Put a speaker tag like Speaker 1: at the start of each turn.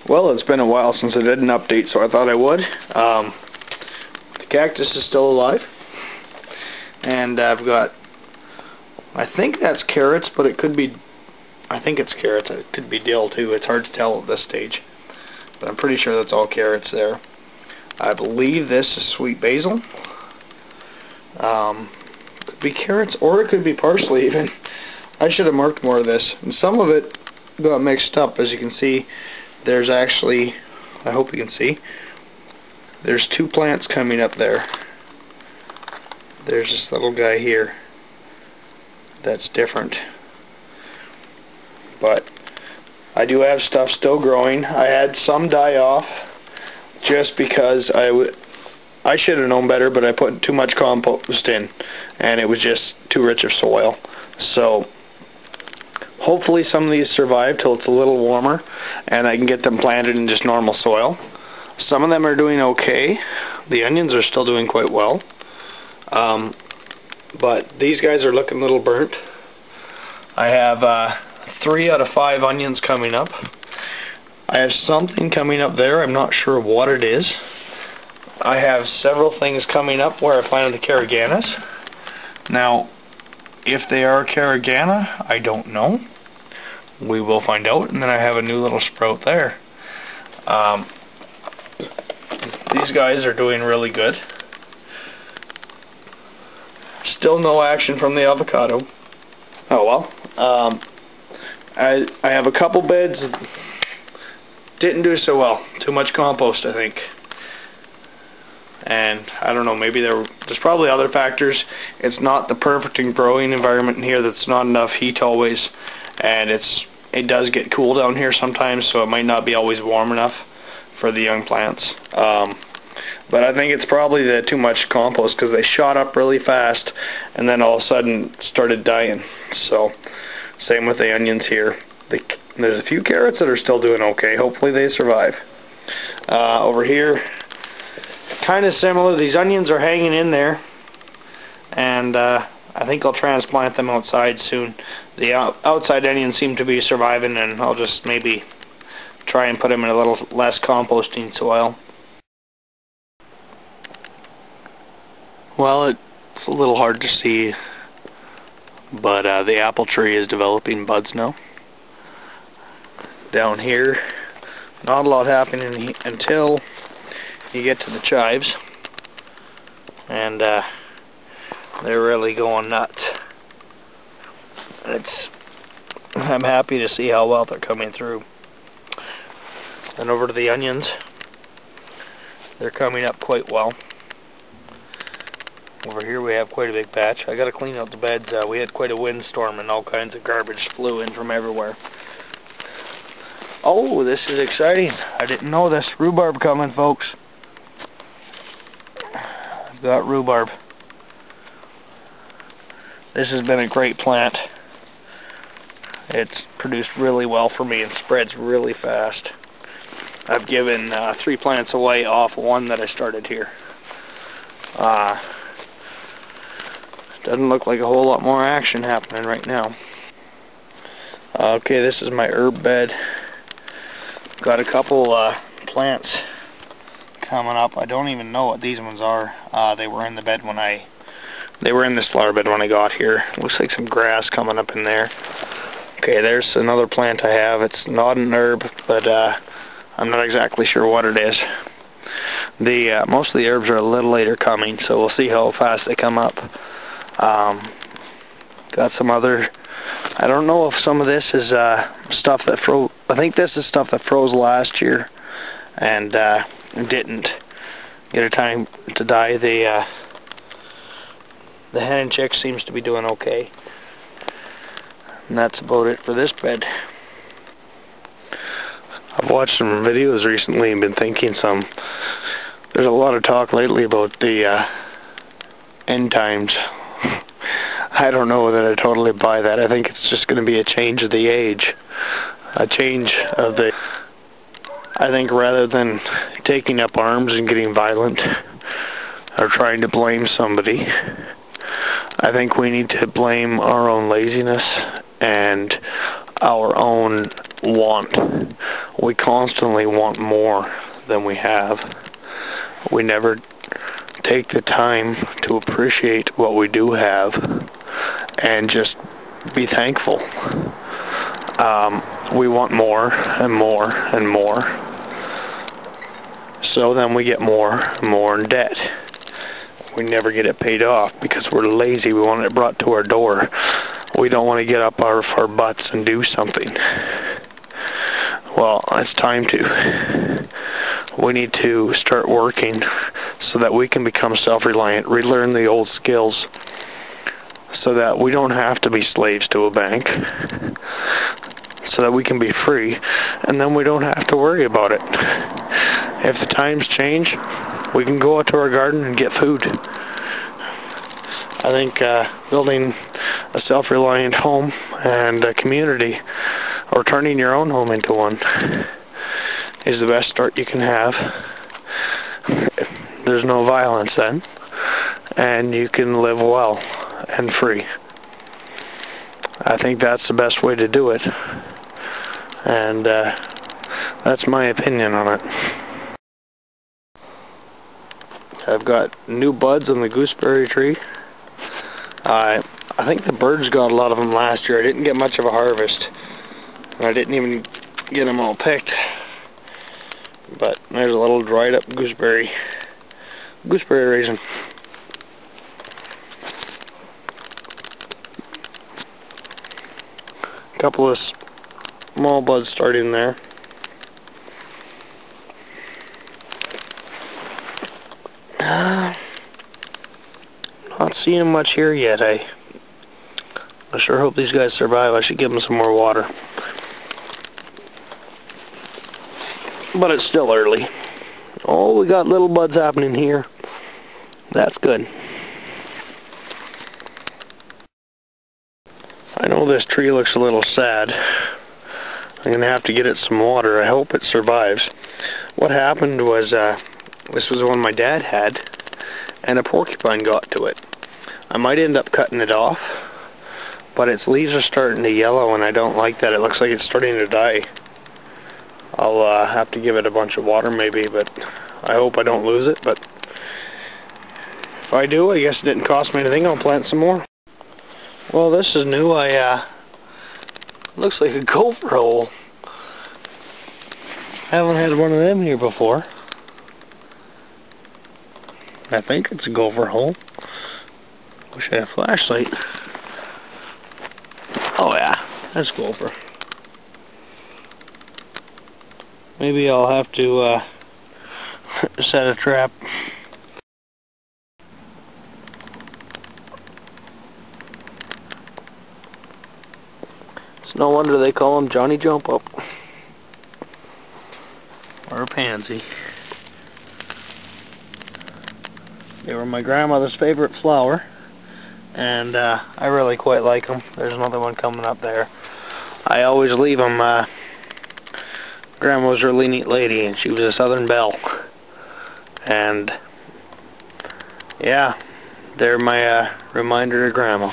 Speaker 1: Well, it's been a while since I did an update, so I thought I would. The cactus is still alive, and I've got, I think that's carrots, but it could be, I think it's carrots. It could be dill too. It's hard to tell at this stage, but I'm pretty sure that's all carrots there. I believe this is sweet basil. Could be carrots, or it could be parsley even. I should have marked more of this. And some of it got mixed up. As you can see, there's actually, I hope you can see, there's two plants coming up there. There's this little guy here that's different. But I do have stuff still growing. I had some die off just because I should have known better, but I put too much compost in and it was just too rich of soil. So hopefully some of these survive till it's a little warmer and I can get them planted in just normal soil. Some of them are doing okay. The onions are still doing quite well. But these guys are looking a little burnt. I have 3 out of 5 onions coming up. I have something coming up there. I'm not sure what it is. I have several things coming up where I planted the carraganas. Now, if they are carragana, I don't know. We will find out. And then I have a new little sprout there. These guys are doing really good. Still no action from the avocado. Oh well. I have a couple beds that didn't do so well. Too much compost, I think. And I don't know, maybe there's probably other factors. It's not the perfect growing environment in here. That's not enough heat always, and it does get cool down here sometimes, so it might not be always warm enough for the young plants. But I think it's probably the too much compost, because they shot up really fast and then all of a sudden started dying. So same with the onions here. There's a few carrots that are still doing okay. Hopefully they survive. Over here, kind of similar. These onions are hanging in there, and I think I'll transplant them outside soon. The outside onions seem to be surviving, and I'll just maybe try and put them in a little less composting soil. Well, it's a little hard to see, but the apple tree is developing buds now. Down here, not a lot happening until you get to the chives, and they're really going nuts. I'm happy to see how well they're coming through. Then over to the onions, they're coming up quite well. Over here we have quite a big patch. I gotta clean out the beds. We had quite a windstorm and all kinds of garbage flew in from everywhere. Oh, this is exciting. I didn't know this. Rhubarb coming, folks. I've got rhubarb. This has been a great plant. It's produced really well for me and spreads really fast. I've given 3 plants away off one that I started here. Doesn't look like a whole lot more action happening right now. Okay, this is my herb bed. Got a couple plants coming up. I don't even know what these ones are. They were in the bed they were in this flower bed when I got here. Looks like some grass coming up in there. Okay, there's another plant I have. It's not an herb, but I'm not exactly sure what it is. Most of the herbs are a little later coming, so we'll see how fast they come up. Got some other, I don't know if some of this is stuff that froze. I think this is stuff that froze last year and didn't get a time to die. The hen and chick seems to be doing okay. And that's about it for this bed. I've watched some videos recently and been thinking there's a lot of talk lately about the end times. I don't know that I totally buy that. I think it's just going to be a change of the age. A change of I think rather than taking up arms and getting violent or trying to blame somebody, I think we need to blame our own laziness and our own want. We constantly want more than we have. We never take the time to appreciate what we do have and just be thankful. We want more and more and more. So then we get more and more in debt. We never get it paid off because we're lazy. We want it brought to our door. We don't want to get up out of our butts and do something. Well, it's time to. We need to start working so that we can become self-reliant, relearn the old skills, so that we don't have to be slaves to a bank, so that we can be free, and then we don't have to worry about it. If the times change, we can go out to our garden and get food. I think building a self-reliant home and a community, or turning your own home into one, is the best start you can have. There's no violence then, and you can live well and free. I think that's the best way to do it, and that's my opinion on it. I've got new buds on the gooseberry tree. I think the birds got a lot of them last year. I didn't get much of a harvest. I didn't even get them all picked. But there's a little dried up gooseberry raisin. A couple of small buds starting there. Not seeing much here yet. I sure hope these guys survive. I should give them some more water. But it's still early. Oh, we got little buds happening here. That's good. I know this tree looks a little sad. I'm going to have to get it some water. I hope it survives. What happened was, this was one my dad had, and a porcupine got to it. I might end up cutting it off, but its leaves are starting to yellow, and I don't like that. It looks like it's starting to die. I'll have to give it a bunch of water maybe, but I hope I don't lose it. But if I do, I guess it didn't cost me anything. I'll plant some more. Well, this is new. Looks like a gopher hole. Haven't had one of them here before. I think it's a gopher hole. Wish I had a flashlight. Oh yeah, that's gopher. Maybe I'll have to set a trap. It's no wonder they call him Johnny Jump Up. Or a pansy. They were my grandmother's favorite flower, and I really quite like them. There's another one coming up there. I always leave them. Grandma was a really neat lady, and she was a Southern belle. And yeah, they're my reminder to Grandma.